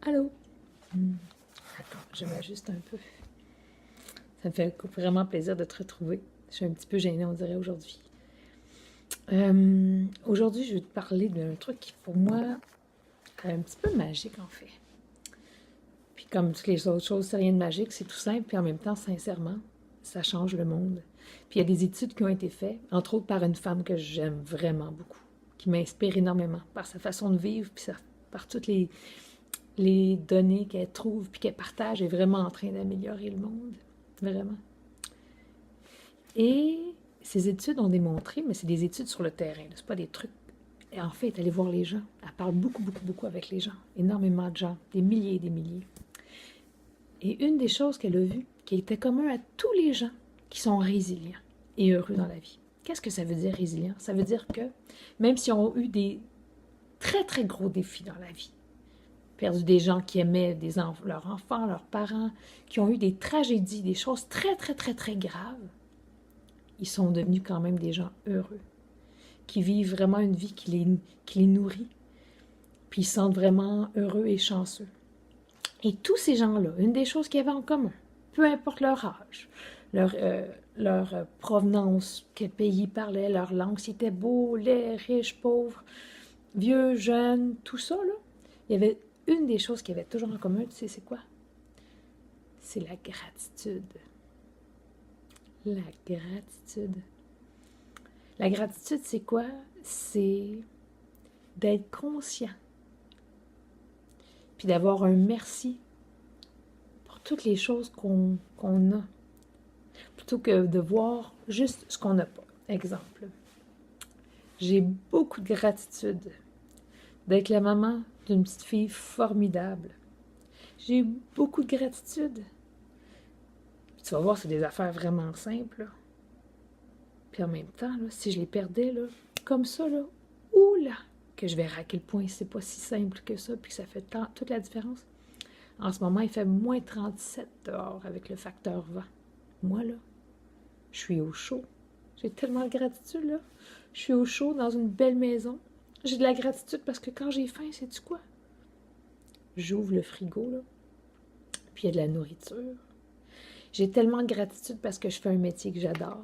Allô? Attends, je m'ajuste un peu. Ça me fait vraiment plaisir de te retrouver. Je suis un petit peu gênée, on dirait, aujourd'hui. Aujourd'hui, je vais te parler d'un truc qui, pour moi, est un petit peu magique, en fait. Puis comme toutes les autres choses, c'est rien de magique, c'est tout simple, puis en même temps, sincèrement, ça change le monde. Puis il y a des études qui ont été faites, entre autres par une femme que j'aime vraiment beaucoup, qui m'inspire énormément par sa façon de vivre, puis par toutes les données qu'elle trouve, puis qu'elle partage, est vraiment en train d'améliorer le monde. Vraiment. Et ces études ont démontré, mais c'est des études sur le terrain, c'est pas des trucs. Et en fait, elle est allée voir les gens. Elle parle beaucoup, beaucoup, beaucoup avec les gens. Énormément de gens, des milliers et des milliers. Et une des choses qu'elle a vues, qui était commun à tous les gens qui sont résilients et heureux dans la vie. Qu'est-ce que ça veut dire résilient? Ça veut dire que même s'ils ont eu des très, très gros défis dans la vie, perdu des gens qui aimaient leurs enfants, leurs parents, qui ont eu des tragédies, des choses très, très, très, très graves, ils sont devenus quand même des gens heureux, qui vivent vraiment une vie qui les nourrit, puis ils se sentent vraiment heureux et chanceux. Et tous ces gens-là, une des choses qu'ils avaient en commun, peu importe leur âge, leur provenance, quel pays ils parlaient, leur langue, s'ils étaient beaux, laids, riches, pauvres, vieux, jeunes, tout ça, là, il y avait une des choses qu'ils avaient toujours en commun, tu sais, c'est quoi? C'est la gratitude. La gratitude. La gratitude, c'est quoi? C'est d'être conscient, puis d'avoir un merci pour toutes les choses qu'on a, plutôt que de voir juste ce qu'on n'a pas. Exemple, j'ai beaucoup de gratitude d'être la maman d'une petite fille formidable. J'ai beaucoup de gratitude. Puis tu vas voir, c'est des affaires vraiment simples, là. Puis en même temps, là, si je les perdais, là, comme ça, là, oula, que je verrai à quel point c'est pas si simple que ça, puis que ça fait toute la différence. En ce moment, il fait moins 37 dehors avec le facteur vent. Moi, là, je suis au chaud. J'ai tellement de gratitude, là. Je suis au chaud dans une belle maison. J'ai de la gratitude parce que quand j'ai faim, sais-tu quoi? J'ouvre le frigo, là, puis il y a de la nourriture. J'ai tellement de gratitude parce que je fais un métier que j'adore.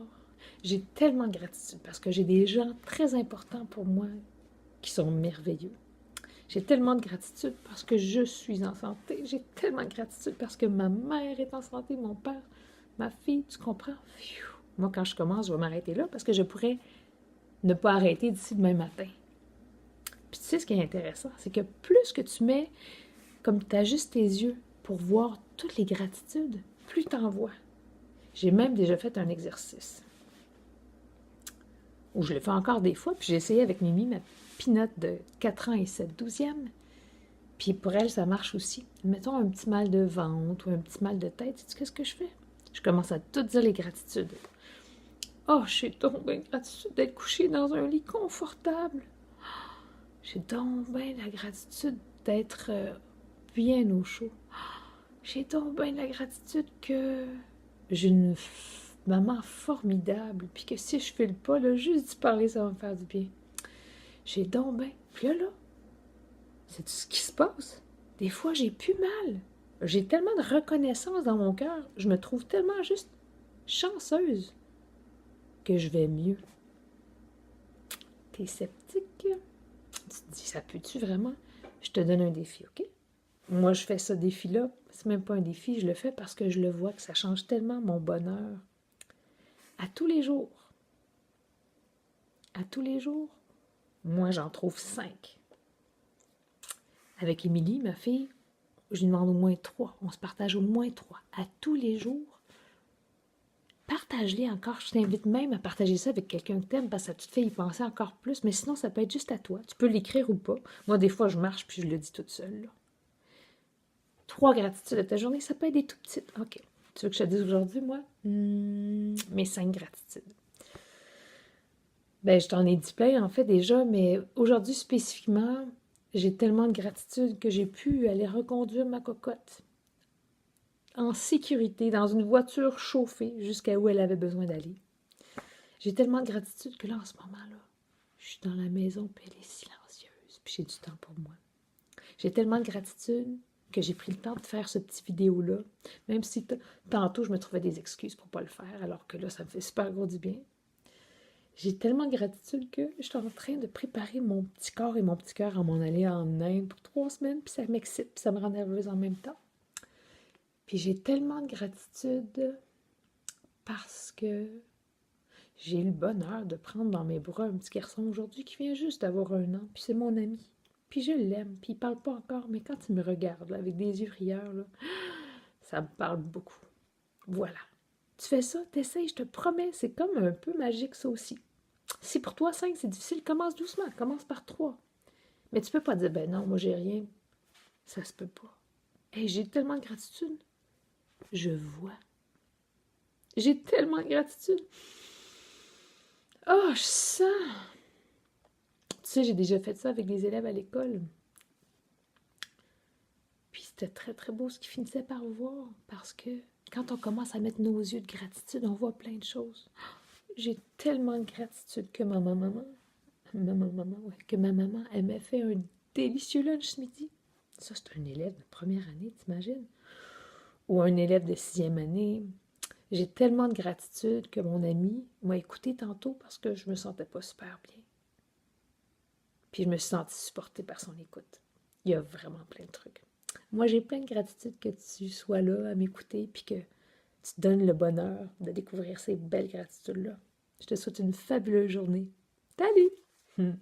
J'ai tellement de gratitude parce que j'ai des gens très importants pour moi qui sont merveilleux. J'ai tellement de gratitude parce que je suis en santé. J'ai tellement de gratitude parce que ma mère est en santé, mon père, ma fille, tu comprends? Pfiou. Moi, quand je commence, je vais m'arrêter là parce que je pourrais ne pas arrêter d'ici demain matin. Puis tu sais ce qui est intéressant, c'est que plus que tu mets, comme tu ajustes tes yeux pour voir toutes les gratitudes, plus tu en vois. J'ai même déjà fait un exercice où je le fais encore des fois, puis j'ai essayé avec Mimi, ma pinotte de 4 ans et 7/12e. Puis pour elle, ça marche aussi. Mettons un petit mal de ventre ou un petit mal de tête, sais-tu qu'est-ce que je fais? Je commence à tout dire les gratitudes. Oh, j'ai donc bien gratitude d'être couchée dans un lit confortable. J'ai donc bien la gratitude d'être bien au chaud. J'ai donc bien la gratitude que j'ai une maman formidable, puis que si je file pas, là, juste d'y parler, ça va me faire du bien. J'ai donc bien. Puis là, c'est tout ce qui se passe. Des fois, j'ai plus mal. J'ai tellement de reconnaissance dans mon cœur. Je me trouve tellement juste chanceuse que je vais mieux. T'es sceptique? Tu te dis, ça peut-tu vraiment? Je te donne un défi, OK? Moi, je fais ce défi-là. C'est même pas un défi, je le fais parce que je le vois que ça change tellement mon bonheur. À tous les jours. À tous les jours. Moi, j'en trouve 5. Avec Émilie, ma fille, je lui demande au moins 3. On se partage au moins 3. À tous les jours. Partage-les encore. Je t'invite même à partager ça avec quelqu'un que t'aimes parce que ça te fait y penser encore plus. Mais sinon, ça peut être juste à toi. Tu peux l'écrire ou pas. Moi, des fois, je marche puis je le dis toute seule. Là. 3 gratitudes de ta journée, ça peut être des tout petites. OK. Tu veux que je te dise aujourd'hui, moi? Mes 5 gratitudes. Ben, je t'en ai dit plein, en fait, déjà, mais aujourd'hui, spécifiquement, j'ai tellement de gratitude que j'ai pu aller reconduire ma cocotte en sécurité dans une voiture chauffée jusqu'à où elle avait besoin d'aller. J'ai tellement de gratitude que là, en ce moment-là, je suis dans la maison, puis elle est silencieuse, puis j'ai du temps pour moi. J'ai tellement de gratitude que j'ai pris le temps de faire ce petit vidéo-là, même si tantôt je me trouvais des excuses pour ne pas le faire, alors que là, ça me fait super gros du bien. J'ai tellement de gratitude que je suis en train de préparer mon petit corps et mon petit cœur à m'en aller en Inde pour 3 semaines, puis ça m'excite, puis ça me rend nerveuse en même temps. Puis j'ai tellement de gratitude parce que j'ai eu le bonheur de prendre dans mes bras un petit garçon aujourd'hui qui vient juste d'avoir 1 an, puis c'est mon ami. Puis je l'aime, puis il parle pas encore, mais quand il me regarde là, avec des yeux rieurs, là, ça me parle beaucoup. Voilà. Tu fais ça, t'essayes, je te promets, c'est comme un peu magique ça aussi. Si pour toi 5 c'est difficile, commence doucement, commence par 3. Mais tu peux pas dire, ben non, moi j'ai rien. Ça se peut pas. Hey, j'ai tellement de gratitude. Je vois. J'ai tellement de gratitude. Oh, je sens. Tu sais, j'ai déjà fait ça avec des élèves à l'école. Puis c'était très, très beau ce qu'ils finissaient par voir. Parce que quand on commence à mettre nos yeux de gratitude, on voit plein de choses. J'ai tellement de gratitude que ma maman, elle m'a fait un délicieux lunch ce midi. Ça, c'est un élève de première année, t'imagines? Ou un élève de 6e année. J'ai tellement de gratitude que mon ami m'a écouté tantôt parce que je me sentais pas super bien. Puis je me suis sentie supportée par son écoute. Il y a vraiment plein de trucs. Moi, j'ai plein de gratitude que tu sois là à m'écouter puis que tu te donnes le bonheur de découvrir ces belles gratitudes-là. Je te souhaite une fabuleuse journée. Salut!